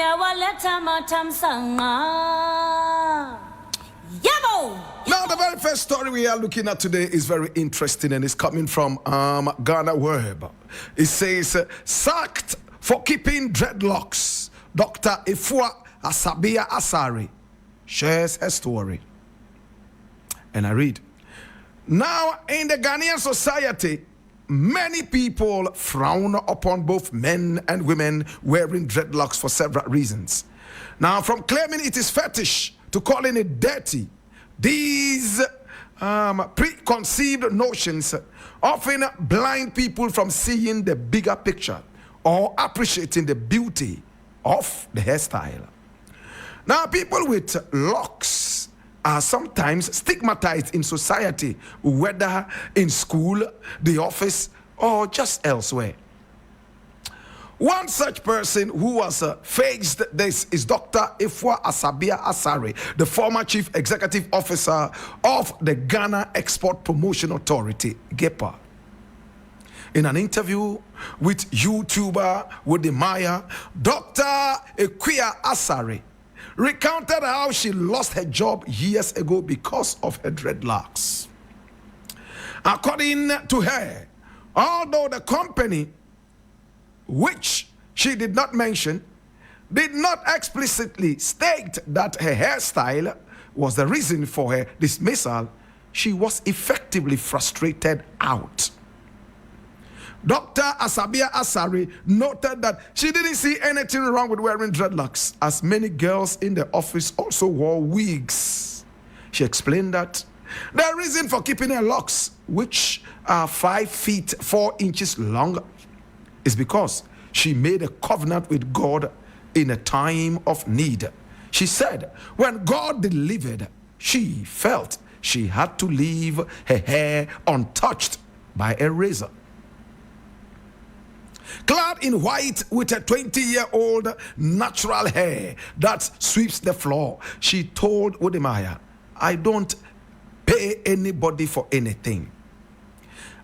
Now, the very first story we are looking at today is very interesting, and it's coming from Ghana Web. It says, sacked for keeping dreadlocks. Dr. Appiah Stadium shares her story. And I read, now in the Ghanaian society, many people frown upon both men and women wearing dreadlocks for several reasons. Now, from claiming it is fetish to calling it dirty, these preconceived notions often blind people from seeing the bigger picture or appreciating the beauty of the hairstyle. Now, people with locks are sometimes stigmatized in society, whether in school, the office, or just elsewhere. One such person who has faced this is Dr. Appiah Stadium, the former Chief Executive Officer of the Ghana Export Promotion Authority, GEPA. In an interview with YouTuber Wodemaya, Dr. Appiah Stadium recounted how she lost her job years ago because of her dreadlocks. According to her, although the company, which she did not mention, did not explicitly state that her hairstyle was the reason for her dismissal, she was effectively frustrated out. Dr. Appiah Stadium noted that she didn't see anything wrong with wearing dreadlocks, as many girls in the office also wore wigs. She explained that the reason for keeping her locks, which are 5 feet 4 inches long, is because she made a covenant with God in a time of need. She said when God delivered, she felt she had to leave her hair untouched by a razor. Clad in white with a 20-year-old natural hair that sweeps the floor, she told Wodemaya, I don't pay anybody for anything.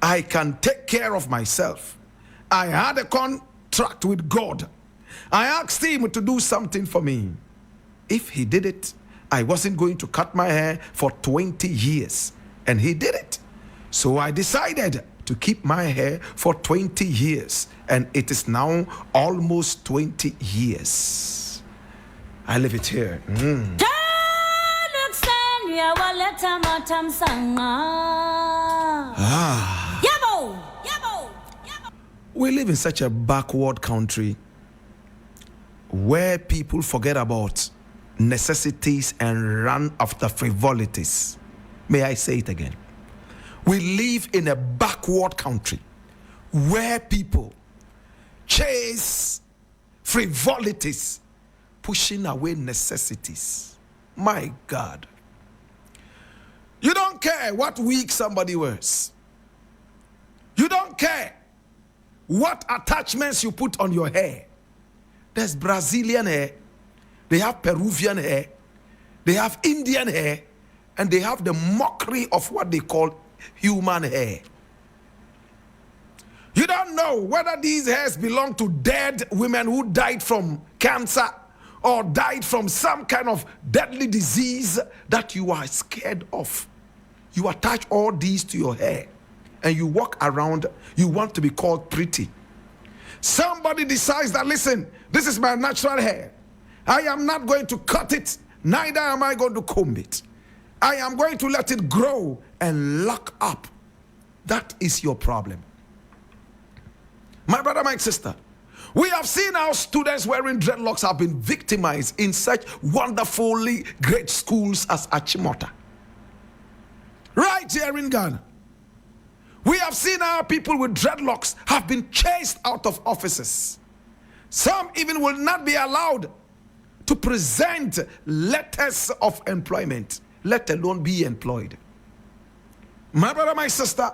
I can take care of myself. I had a contract with God. I asked him to do something for me. If he did it, I wasn't going to cut my hair for 20 years. And he did it. So I decided to keep my hair for 20 years. And it is now almost 20 years. I leave it here. We live in such a backward country where people forget about necessities and run after frivolities. May I say it again? We live in a backward country where people chase frivolities, pushing away necessities. My God. You don't care what wig somebody wears. You don't care what attachments you put on your hair. There's Brazilian hair, they have Peruvian hair, they have Indian hair, and they have the mockery of what they call human hair. You don't know whether these hairs belong to dead women who died from cancer or died from some kind of deadly disease that you are scared of. You attach all these to your hair and you walk around, you want to be called pretty. Somebody decides that, listen, this is my natural hair. I am not going to cut it, neither am I going to comb it. I am going to let it grow and lock up. That is your problem. My brother, my sister, we have seen our students wearing dreadlocks have been victimized in such wonderfully great schools as Achimota. Right here in Ghana. We have seen our people with dreadlocks have been chased out of offices. Some even will not be allowed to present letters of employment, let alone be employed. My brother, my sister,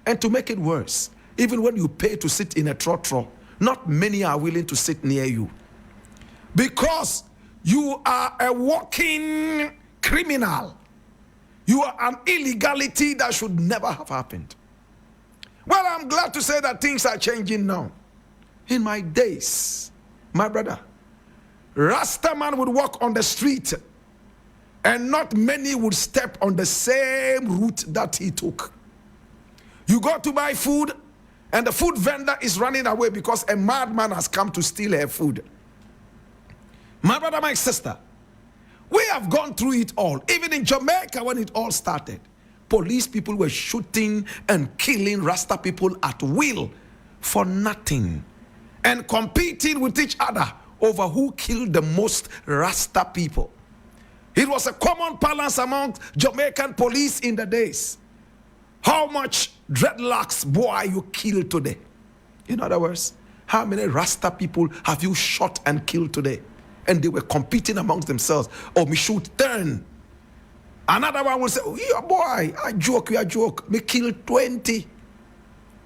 and to make it worse, even when you pay to sit in a trotro, not many are willing to sit near you. Because you are a walking criminal. You are an illegality that should never have happened. Well, I'm glad to say that things are changing now. In my days, my brother, Rasta man would walk on the street, and not many would step on the same route that he took. You go to buy food, and the food vendor is running away because a madman has come to steal her food. My brother, my sister, we have gone through it all. Even in Jamaica, when it all started, police people were shooting and killing Rasta people at will for nothing, and competing with each other over who killed the most Rasta people. It was a common balance among Jamaican police in the days. How much dreadlocks boy you killed today? In other words, how many Rasta people have you shot and killed today? And they were competing amongst themselves. Oh, me shoot 10. Another one will say, oh, yeah, boy, I joke. Me kill 20.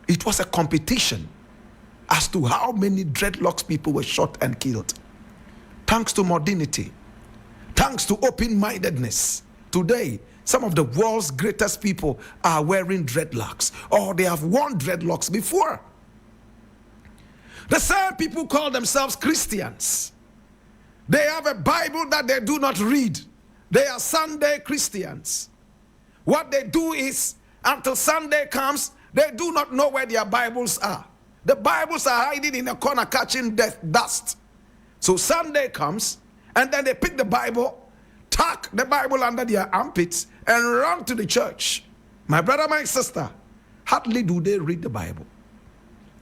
It was a competition as to how many dreadlocks people were shot and killed. Thanks to modernity, thanks to open-mindedness, today, some of the world's greatest people are wearing dreadlocks, or they have worn dreadlocks before. The same people call themselves Christians. They have a Bible that they do not read. They are Sunday Christians. What they do is, until Sunday comes, they do not know where their Bibles are. The Bibles are hiding in a corner catching dust. So Sunday comes, and then they pick the Bible, tuck the Bible under their armpits, and run to the church. My brother, my sister, hardly do they read the Bible.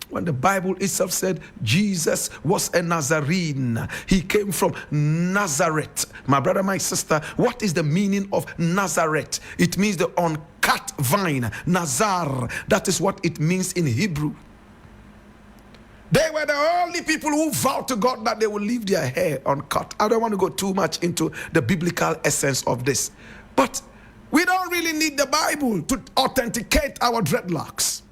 When the Bible itself said Jesus was a Nazarene, he came from Nazareth. My brother, my sister, what is the meaning of Nazareth? It means the uncut vine, Nazar. That is what it means in Hebrew. They were the only people who vowed to God that they would leave their hair uncut. I don't want to go too much into the biblical essence of this, but we don't really need the Bible to authenticate our dreadlocks.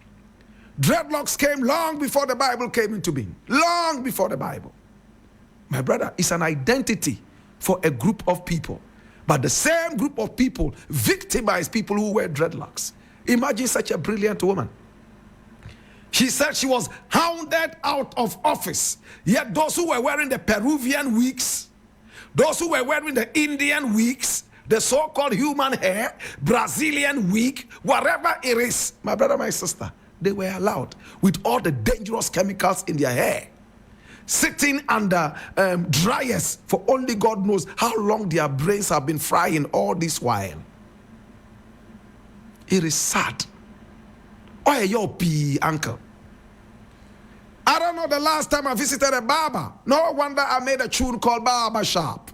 Dreadlocks came long before the Bible came into being. Long before the Bible. My brother, it's an identity for a group of people. But the same group of people victimize people who wear dreadlocks. Imagine such a brilliant woman. She said she was hounded out of office. Yet those who were wearing the Peruvian wigs, those who were wearing the Indian wigs, the so-called human hair, Brazilian wig, whatever it is, my brother, my sister, they were allowed with all the dangerous chemicals in their hair, sitting under dryers for only God knows how long their brains have been frying all this while. It is sad. Oh, your pee, uncle. I don't know the last time I visited a barber. No wonder I made a tune called Barber Shop.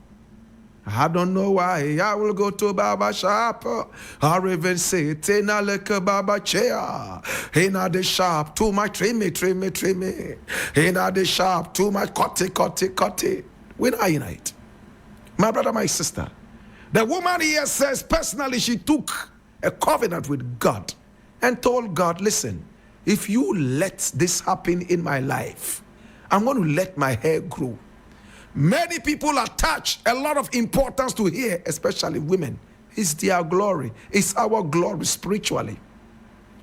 I don't know why I will go to a barber shop or even sit in a little barber chair. In the shop, too much trim me. In the shop, too much cut it. When are you in it? My brother, my sister. The woman here says personally she took a covenant with God and told God, listen, if you let this happen in my life, I'm going to let my hair grow. Many people attach a lot of importance to hair, especially women. It's their glory. It's our glory spiritually.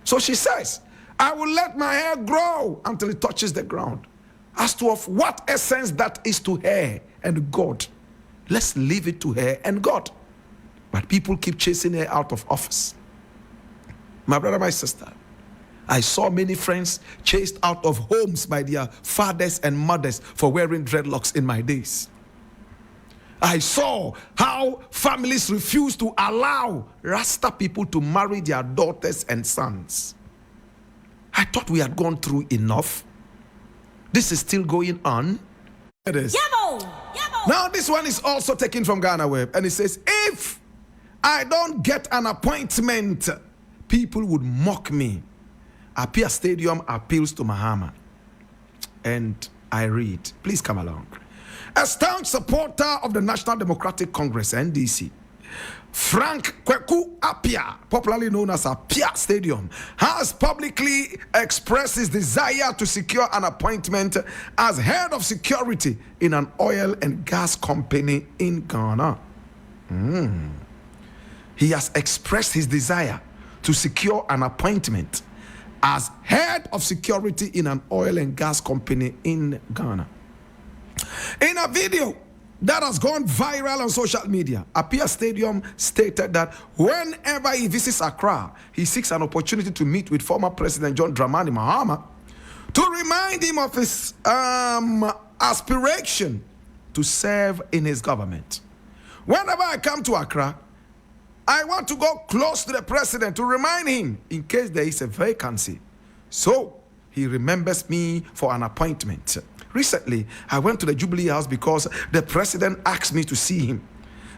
So she says, I will let my hair grow until it touches the ground. As to of what essence that is to her and God, let's leave it to her and God. But people keep chasing her out of office. My brother, my sister, I saw many friends chased out of homes by their fathers and mothers for wearing dreadlocks in my days. I saw how families refused to allow Rasta people to marry their daughters and sons. I thought we had gone through enough. This is still going on. It is. Yabo! Now this one is also taken from Ghana Web, and it says, if I don't get an appointment, people would mock me. Appiah Stadium appeals to Mahama. And I read, please come along. A staunch supporter of the National Democratic Congress, NDC, Frank Kweku Appiah, popularly known as Appiah Stadium, has publicly expressed his desire to secure an appointment as head of security in an oil and gas company in Ghana. He has expressed his desire to secure an appointment as head of security in an oil and gas company in Ghana. In a video that has gone viral on social media. Appiah Stadium stated that whenever he visits Accra, he seeks an opportunity to meet with former President John Dramani Mahama to remind him of his aspiration to serve in his government. Whenever I come to Accra, I want to go close to the president to remind him in case there is a vacancy. So he remembers me for an appointment. Recently, I went to the Jubilee House because the president asked me to see him.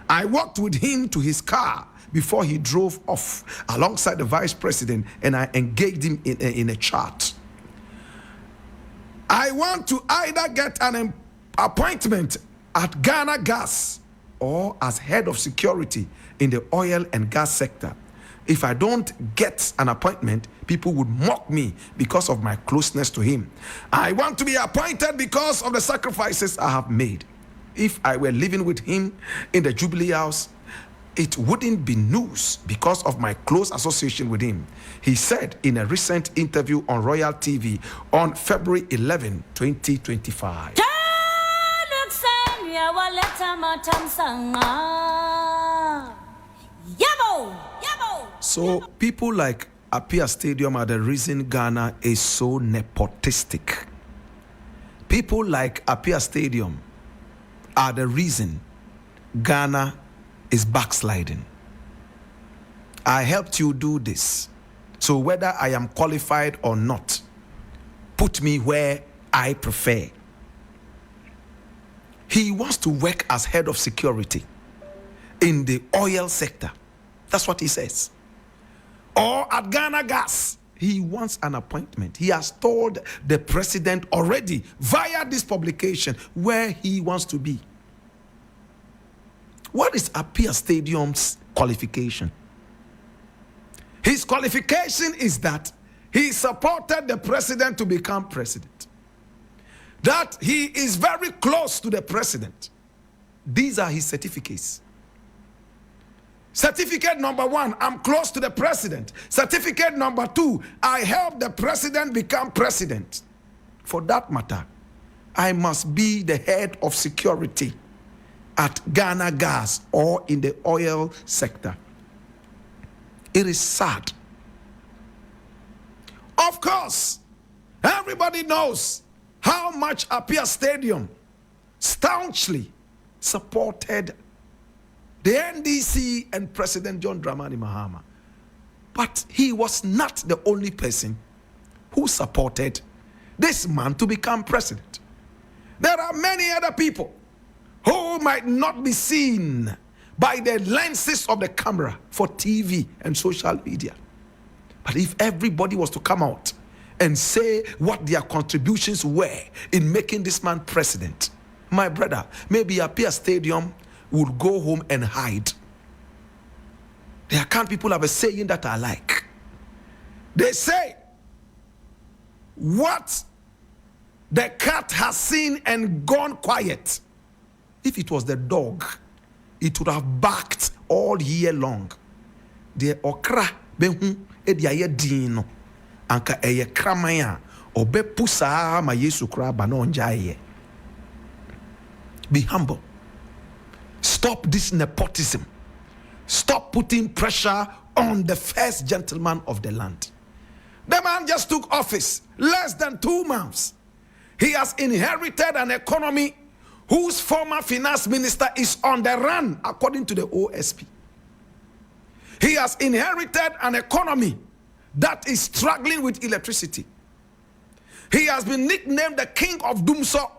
I walked with him to his car before he drove off alongside the vice president, and I engaged him in a chat. I want to either get an appointment at Ghana Gas or as head of security in the oil and gas sector. If I don't get an appointment, people would mock me because of my closeness to him. I want to be appointed because of the sacrifices I have made. If I were living with him in the Jubilee House, it wouldn't be news because of my close association with him, he said in a recent interview on Royal TV on February 11, 2025. So people like Appiah Stadium are the reason Ghana is so nepotistic. People like Appiah Stadium are the reason Ghana is backsliding. I helped you do this. So whether I am qualified or not, put me where I prefer. He wants to work as head of security in the oil sector. That's what he says. Or at Ghana Gas. He wants an appointment. He has told the president already via this publication where he wants to be. What is Appiah Stadium's qualification? His qualification is that he supported the president to become president. That he is very close to the president. These are his certificates. Certificate number 1, I'm close to the president. Certificate number 2, I helped the president become president. For that matter, I must be the head of security at Ghana Gas or in the oil sector. It is sad. Of course, everybody knows how much Appiah Stadium staunchly supported the NDC and President John Dramani Mahama. But he was not the only person who supported this man to become president. There are many other people who might not be seen by the lenses of the camera for TV and social media. But if everybody was to come out and say what their contributions were in making this man president, my brother, maybe Appiah Stadium would go home and hide. The account people have a saying that I like. They say, what the cat has seen and gone quiet. If it was the dog, it would have barked all year long. The okra behu ediaye dino anka eye kramaya obe pusa ma Yesu kra ba no njaye. Be humble. Stop this nepotism. Stop putting pressure on the first gentleman of the land. The man just took office less than 2 months. He has inherited an economy whose former finance minister is on the run, according to the OSP. He has inherited an economy that is struggling with electricity. He has been nicknamed the King of Dumso.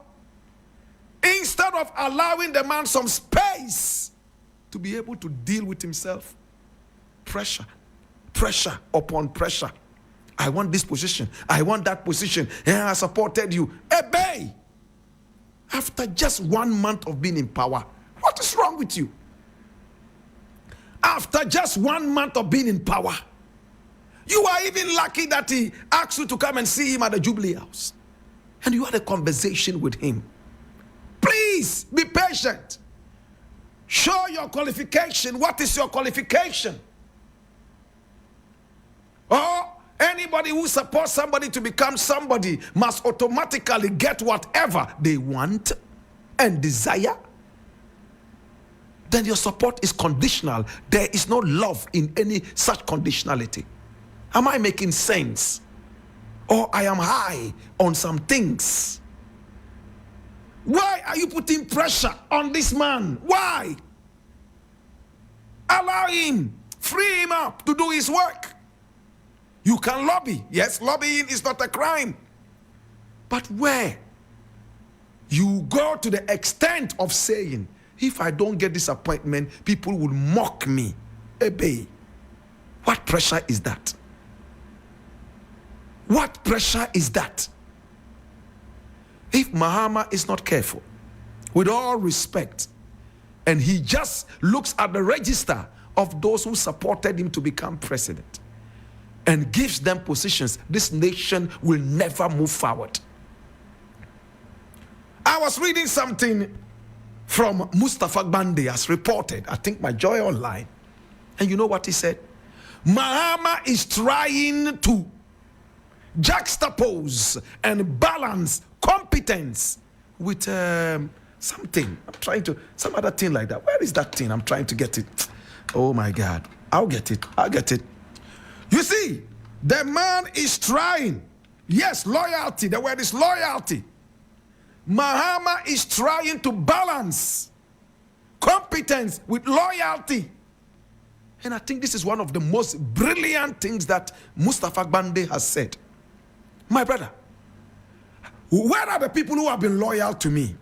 Instead of allowing the man some space to be able to deal with himself, pressure upon pressure. I want this position. I want that position. And I supported you. Obey. After just 1 month of being in power, what is wrong with you? After just 1 month of being in power, you are even lucky that he asked you to come and see him at the Jubilee House. And you had a conversation with him. Please be patient. Show your qualification. What is your qualification? Or anybody who supports somebody to become somebody must automatically get whatever they want and desire. then your support is conditional. There is no love in any such conditionality. Am I making sense? Or I am high on some things. Why are you putting pressure on this man? Why? Allow him, free him up to do his work. You can lobby. Yes, lobbying is not a crime. But where you go to the extent of saying, if I don't get this appointment, people will mock me. Obey. What pressure is that? What pressure is that? If Mahama is not careful, with all respect, and he just looks at the register of those who supported him to become president and gives them positions, this nation will never move forward. I was reading something from Mustafa Bande as reported, I think my Joy Online. And you know what he said? Mahama is trying to juxtapose and balance competence with something. I'm trying to, some other thing like that. Where is that thing? I'm trying to get it. Oh my God. I'll get it. I'll get it. You see, the man is trying. Yes, loyalty. The word is loyalty. Mahama is trying to balance competence with loyalty. And I think this is one of the most brilliant things that Mustafa Bande has said. My brother, where are the people who have been loyal to me?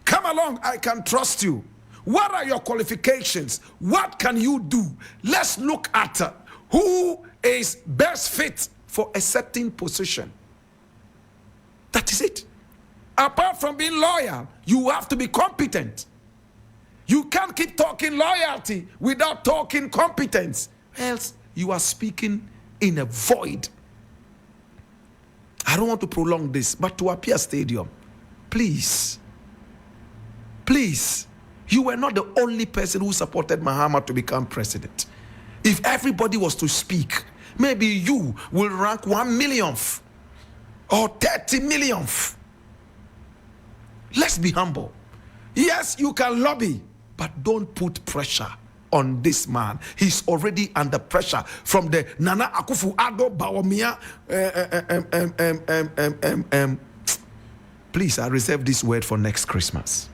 Come along, I can trust you. What are your qualifications? What can you do? Let's look at who is best fit for a certain position. That is it. Apart from being loyal, you have to be competent. You can't keep talking loyalty without talking competence. Else, you are speaking in a void. I don't want to prolong this, but to Appiah Stadium, please, please, you were not the only person who supported Mahama to become president. If everybody was to speak, maybe you will rank 1 millionth or 30 millionth. Let's be humble. Yes, you can lobby, but don't put pressure on this man. He's already under pressure from the Nana Akufo-Addo Bawumia. Please, I reserve this word for next Christmas.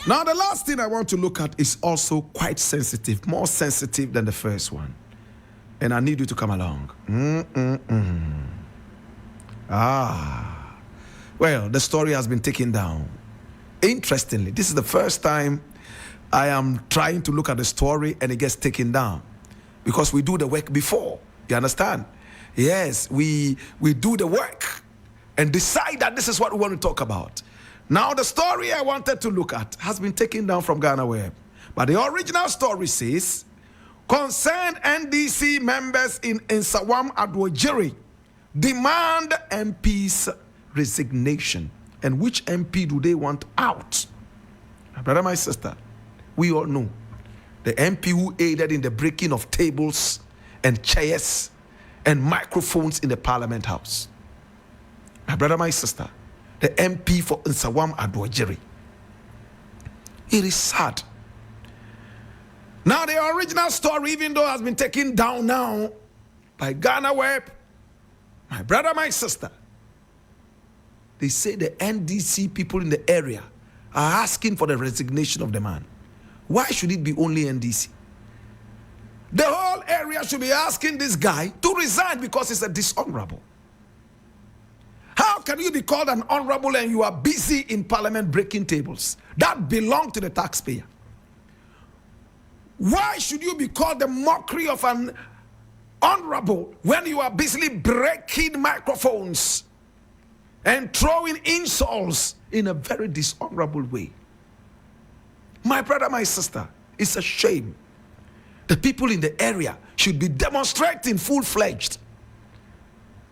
Now, the last thing I want to look at is also quite sensitive, more sensitive than the first one. And I need you to come along. Well, the story has been taken down. Interestingly, this is the first time I am trying to look at the story and it gets taken down. Because we do the work before. You understand? Yes, we do the work and decide that this is what we want to talk about. Now, the story I wanted to look at has been taken down from Ghana Web. But the original story says, concerned NDC members in Nsawam Adwojiri demand MP's resignation. And which MP do they want out? My brother, my sister, we all know the MP who aided in the breaking of tables and chairs and microphones in the Parliament House. My brother, my sister, the MP for Nsawam Adwojiri. It is sad. Now, the original story, even though has been taken down now by Ghana Web, my brother, my sister, they say the NDC people in the area are asking for the resignation of the man. Why should it be only NDC? The whole area should be asking this guy to resign because he's a dishonorable. How can you be called an honorable and you are busy in Parliament breaking tables? That belongs to the taxpayer. Why should you be called the mockery of an honorable when you are busily breaking microphones and throwing insults in a very dishonorable way? My brother, my sister, it's a shame. The people in the area should be demonstrating full-fledged.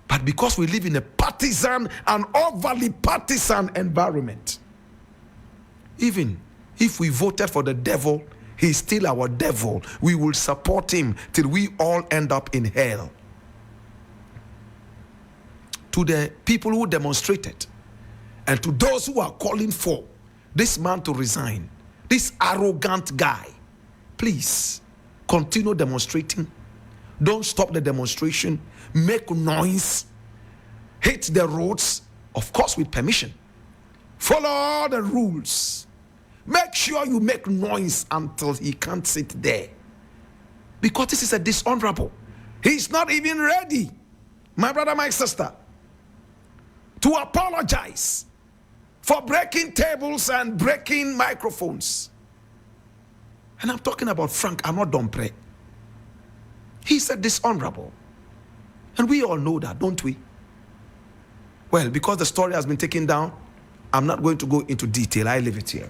But because we live in a partisan and overly partisan environment, even if we voted for the devil, he's still our devil. We will support him till we all end up in hell. to the people who demonstrated and to those who are calling for this man to resign, this arrogant guy, please continue demonstrating. Don't stop the demonstration. Make noise. Hit the roads, of course with permission. Follow all the rules. Make sure you make noise until he can't sit there. Because this is a dishonorable. He's not even ready, my brother, my sister, to apologize for breaking tables and breaking microphones. And I'm talking about Frank Amodompre. He's a dishonorable. And we all know that, don't we? Well, because the story has been taken down, I'm not going to go into detail. I leave it here.